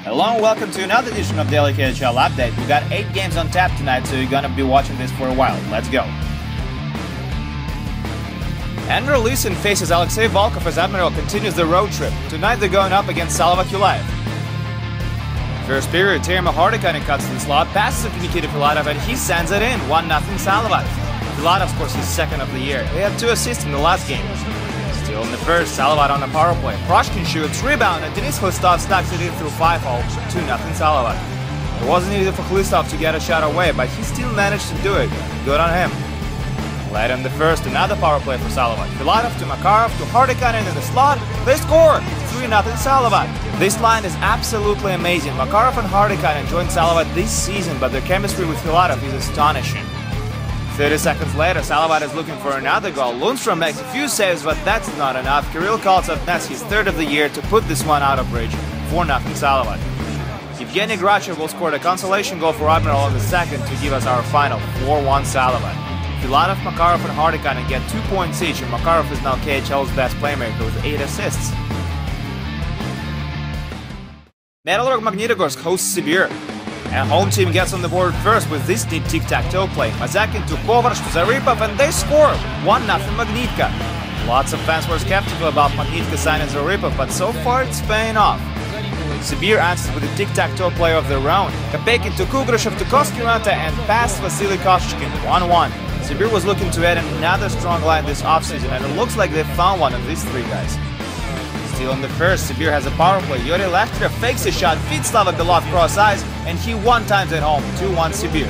Hello and welcome to another edition of Daily KHL Update. We got 8 games on tap tonight, so you're gonna be watching this for a while. Let's go. Andrew Leeson faces Alexei Volkov as Admiral continues the road trip. Tonight they're going up against Salawat Yulayev. First period, Teemu Hartikainen cuts to the slot, passes it to Nikita Filatov, and he sends it in. 1-0 Salawat. Filatov scores his second of the year. He had 2 assists in the last game. Still in the first, Salawat on the power play. Proshkin shoots, rebound, and Denis Hlistov stacks it in through 5-hole. 2-0 Salawat. It wasn't easy for Hlistov to get a shot away, but he still managed to do it. Good on him. Late in the first, another power play for Salawat. Filatov to Makarov to Hartikainen in the slot. They score! 3-0 Salawat. This line is absolutely amazing. Makarov and Hartikainen joined Salawat this season, but their chemistry with Filatov is astonishing. 30 seconds later, Salawat is looking for another goal. Lundstrom makes a few saves, but that's not enough. Kirill Koltsov nets his third of the year to put this one out of reach. 4-0 Salawat. Yevgeny Grachev will score the consolation goal for Admiral in the second to give us our final 4-1 Salawat. Filatov, Makarov and Hartikainen get 2 points each, and Makarov is now KHL's best playmaker with 8 assists. Metallurg Magnitogorsk hosts Sibir. And home team gets on the board first with this neat tic-tac-toe play. Mazakin to Kovarch to Zaripov, and they score! 1-0 Magnitka. Lots of fans were skeptical about Magnitka signing Zaripov, but so far it's paying off. Sibir answers with a tic-tac-toe play of their own. Kapekin to Kugrashev to Koskiranta and past Vasily Koshkin. 1-1. Sibir was looking to add another strong line this offseason, and it looks like they found one of these 3 guys. Still in the first, Sibir has a power play. Yuri Lechter fakes a shot, feeds Slava Belov cross eyes, and he one-times at home. 2-1 Sibir.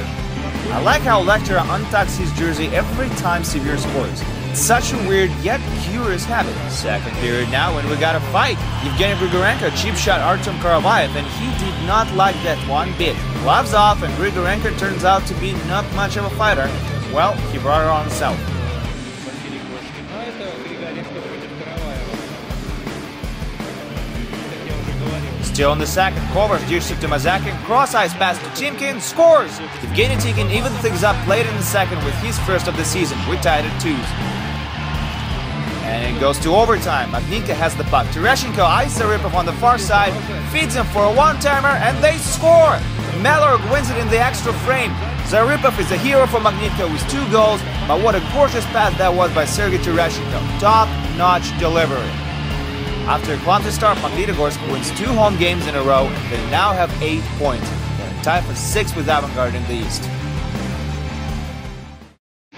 I like how Lechter untucks his jersey every time Sibir scores. It's such a weird yet curious habit. Second period now, and we got a fight. Yevgeny Grigorenko cheap shot Artem Karavayev, and he did not like that one bit. Gloves off, and Grigorenko turns out to be not much of a fighter. Well, he brought it on himself. Still in the second, Kovarch dishes it to Mazakin, cross-ice pass to Timkin, scores! Evgeny Tikin even things up late in the second with his first of the season. We're tied at 2s. And it goes to overtime. Magnitka has the puck. Tereshchenko ices Zaripov on the far side, feeds him for a one-timer, and they score! Metallurg wins it in the extra frame. Zaripov is a hero for Magnitka with 2 goals, but what a gorgeous pass that was by Sergei Tereshchenko. Top-notch delivery. After a clumsy start, Magnitogorsk wins 2 home games in a row, and they now have 8 points. They're tied for 6th with Avangard in the East.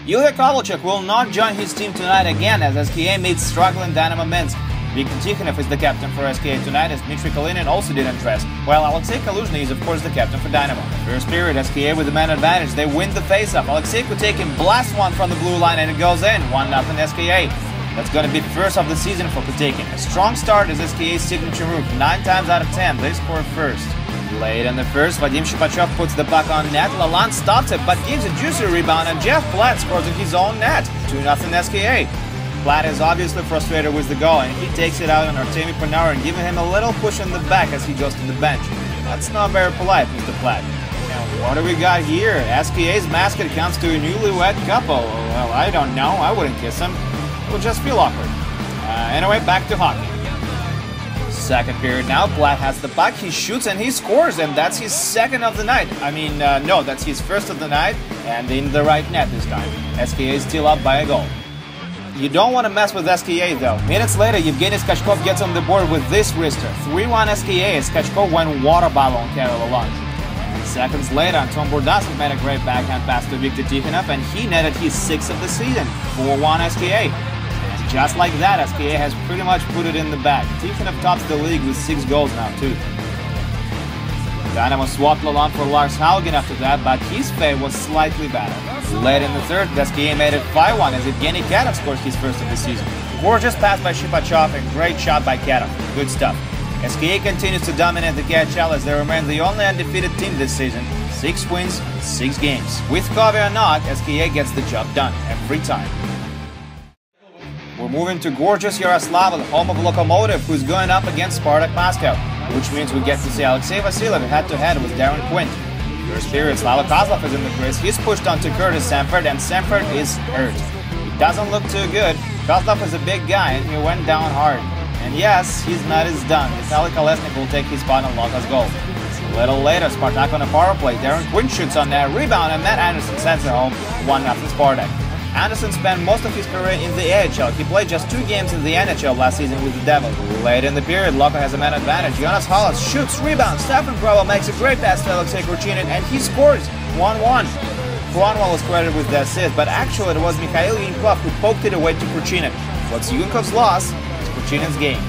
Ilya Kovalchuk will not join his team tonight again as SKA meets struggling Dynamo Minsk. Viktor Tikhonov is the captain for SKA tonight, as Dmitry Kalinin also didn't dress, while Alexei Kaluzhny is of course the captain for Dynamo. First period, SKA with the man advantage, they win the face-off. Alexei Kutekin blasts one from the blue line and it goes in, 1-0 SKA. That's going to be first of the season for Kutekin. A strong start is SKA's signature move. 9 times out of 10, they score first. Late in the first, Vadim Shipachov puts the puck on net. Lalande stops it, but gives a juicy rebound, and Jeff Platt scores in his own net. 2-0 SKA. Platt is obviously frustrated with the goal, and he takes it out on Artemi Panarin, giving him a little push in the back as he goes to the bench. That's not very polite, Mr. Platt. Now, what do we got here? SKA's mascot comes to a newlywed couple. Well, I don't know. I wouldn't kiss him. It would just feel awkward. Anyway, back to hockey. Second period now, Platt has the puck, he shoots and he scores, and that's his second of the night. No, that's his first of the night, and in the right net this time. SKA is still up by a goal. You don't want to mess with SKA though. Minutes later, Yevgeny Skachkov gets on the board with this wrister. 3-1 SKA as Skachkov went water bottle on Karol Alon. Seconds later, Anton Burdasov made a great backhand pass to Viktor Tikhonov, and he netted his 6th of the season. 4-1 SKA. Just like that, SKA has pretty much put it in the bag. Tikhonov tops the league with 6 goals now, too. Dynamo swapped Lalande for Lars Haugen after that, but his fate was slightly better. Late in the third, SKA made it 5-1 as Evgeny Kadov scored his first of the season. Gorgeous pass by Shipachov and great shot by Kadov. Good stuff. SKA continues to dominate the KHL as they remain the only undefeated team this season. 6 wins, 6 games. With Kobe or not, SKA gets the job done every time. We're moving to gorgeous Yaroslavl, home of Lokomotiv, who's going up against Spartak Moscow, which means we get to see Alexei Vasilyev head-to-head with Darren Quint. First period, Slava Kozlov is in the crease, he's pushed onto Curtis Sanford, and Sanford is hurt. He doesn't look too good. Kozlov is a big guy, and he went down hard. And yes, his night is done. Vitaly Kolesnik will take his spot on Loko's goal. A little later, Spartak on a power play. Darren Quinn shoots on that rebound and Matt Anderson sends it home 1-0 Spartak. Anderson spent most of his career in the AHL. He played just 2 games in the NHL last season with the Devils. Late in the period, Loko has a man advantage. Jonas Hollas shoots, rebounds. Stefan Proval makes a great pass to Alexei Kruchinin and he scores 1-1. Kronwall was credited with the assist, but actually it was Mikhail Yunkov who poked it away to Kruchinin. What's Yunkov's loss is Kruchinin's game.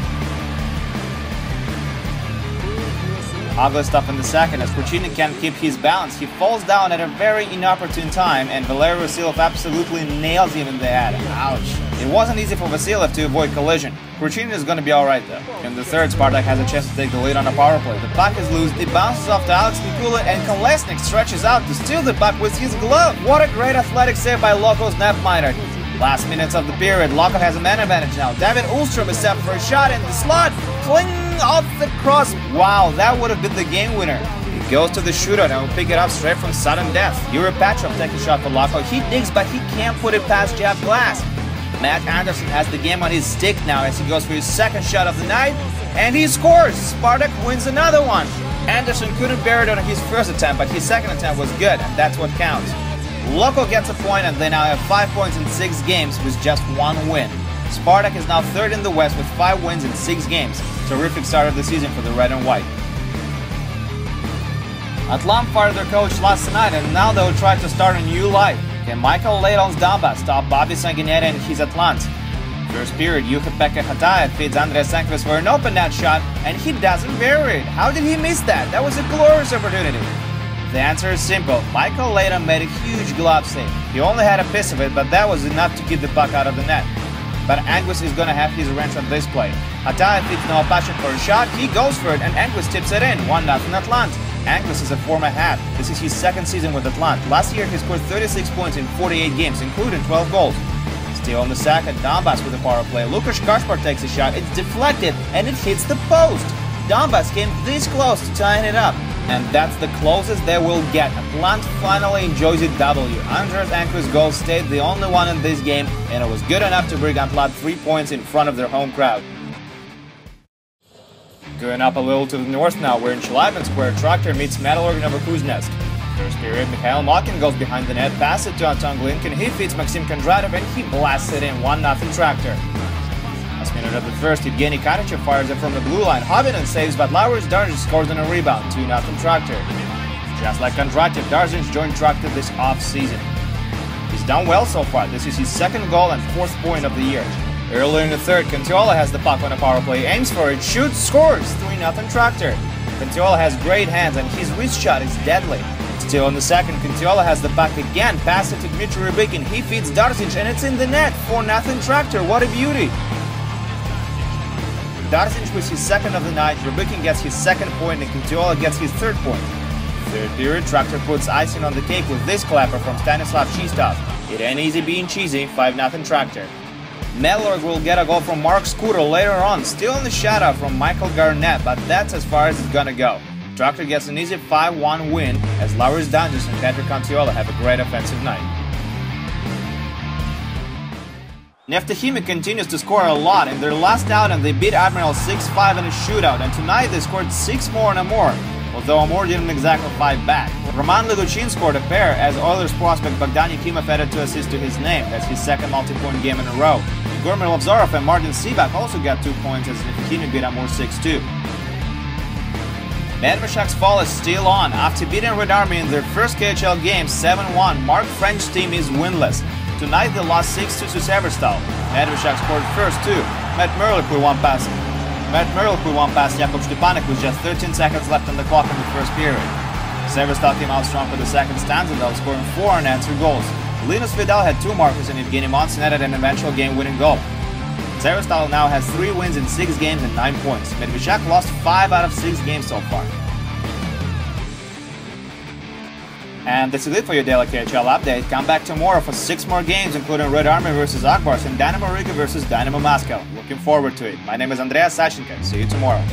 Ugly stuff in the second as Kruchinin can't keep his balance. He falls down at a very inopportune time and Valery Vasilyev absolutely nails him in the head. Ouch. It wasn't easy for Vasilyev to avoid collision. Kruchinin is going to be alright though. In the third, Spartak has a chance to take the lead on a power play. The puck is loose, it bounces off to Alex Mikula and Kolesnik stretches out to steal the puck with his glove. What a great athletic save by Loko's netminder. Last minutes of the period, Loko has a man advantage now. David Ullstrom is set for a shot in the slot. Cling off the cross. Wow, that would have been the game winner. He goes to the shootout and will pick it up straight from sudden death. Yuri Petrov takes a shot for Loko. He digs, but he can't put it past Jeff Glass. Matt Anderson has the game on his stick now as he goes for his second shot of the night. And he scores! Spartak wins another one. Anderson couldn't bear it on his first attempt, but his second attempt was good, and that's what counts. Loko gets a point and they now have 5 points in 6 games with just 1 win. Spartak is now third in the West with 5 wins in 6 games. Terrific start of the season for the red and white. Atlant fired their coach last night and now they will try to start a new life. Can Michael Layton's Damba stop Bobby Sanguineri and his Atlant? First period, Juha-Pekka Hataja feeds Andreas Sankvist for an open net shot and he doesn't bury it. How did he miss that? That was a glorious opportunity. The answer is simple. Michael Layton made a huge glove save. He only had a piece of it, but that was enough to keep the puck out of the net. But Anguis is gonna have his revenge on this play. Hataja feeds Noah Paschal for a shot, he goes for it, and Anguis tips it in, 1-0 Atlanta. Anguis is a former hat. This is his second season with Atlanta. Last year he scored 36 points in 48 games, including 12 goals. Still on the second, Donbas with a power play. Lukas Kaspar takes a shot, it's deflected, and it hits the post. Donbas came this close to tying it up. And that's the closest they will get. Atlanta finally enjoys a W. Andres Anguis' goal stayed the only one in this game, and it was good enough to bring Atlanta 3 points in front of their home crowd. Going up a little to the north now, we're in Chelyabinsk Square. Tractor meets Metallurg Novokuznetsk. First period, Mikhail Malkin goes behind the net, passes it to Anton Glinkin, he feeds Maxim Kondratov, and he blasts it in, 1-0 Tractor. Last minute of the first, Evgeny Kanichev fires it from the blue line. Hovinen saves, but Lauris Darzic scores on a rebound, 2-0 Tractor. Just like Kondratov, Darzic joined Tractor this off-season. He's done well so far. This is his second goal and 4th point of the year. Earlier in the third, Contiola has the puck on a power play, aims for it, shoots, scores, 3-0 Tractor. Contiola has great hands and his wrist shot is deadly. Still in the second, Contiola has the puck again, passes it to Dmitry Rybikin, he feeds Darzic and it's in the net, 4-0 Tractor, what a beauty! Darzic with his second of the night, Rybikin gets his second point and Contiola gets his 3rd point. Third period, Tractor puts icing on the cake with this clapper from Stanislav Chistov. It ain't easy being cheesy, 5-0 Tractor. Metallurg will get a goal from Mark Scooter later on, still in the shutout from Michael Garnett, but that's as far as it's gonna go. Tractor gets an easy 5-1 win as Lauris Darzic and Petr Contiola have a great offensive night. Neftechimik continues to score a lot. In their last outing, they beat Admiral 6-5 in a shootout, and tonight they scored 6 more on Amur, although Amur didn't exactly fight back. Roman Leduchin scored a pair, as Oilers prospect Bogdan Yakimov added 2 assists to his name. That's his second multi-point game in a row. Igor Milovzorov and Martin Sibak also got 2 points as Neftechimik beat Amur 6-2. Medveshchak's fall is still on. After beating Red Army in their first KHL game 7-1, Mark French's team is winless. Tonight they lost 6-2 to Severstal. Medveshchak scored first 2. Matt Merlick put one past Jakub Stepanek with just 13 seconds left on the clock in the first period. Severstal came out strong for the second stanza though, scoring 4 unanswered goals. Linus Vidal had 2 markers and Evgeny Monson added an eventual game-winning goal. Severstal now has 3 wins in 6 games and 9 points. Medveshchak lost 5 out of 6 games so far. And this is it for your daily KHL update. Come back tomorrow for 6 more games, including Red Army vs Akbars and Dynamo Riga vs Dynamo Moscow. Looking forward to it. My name is Andreas Sashenko. See you tomorrow.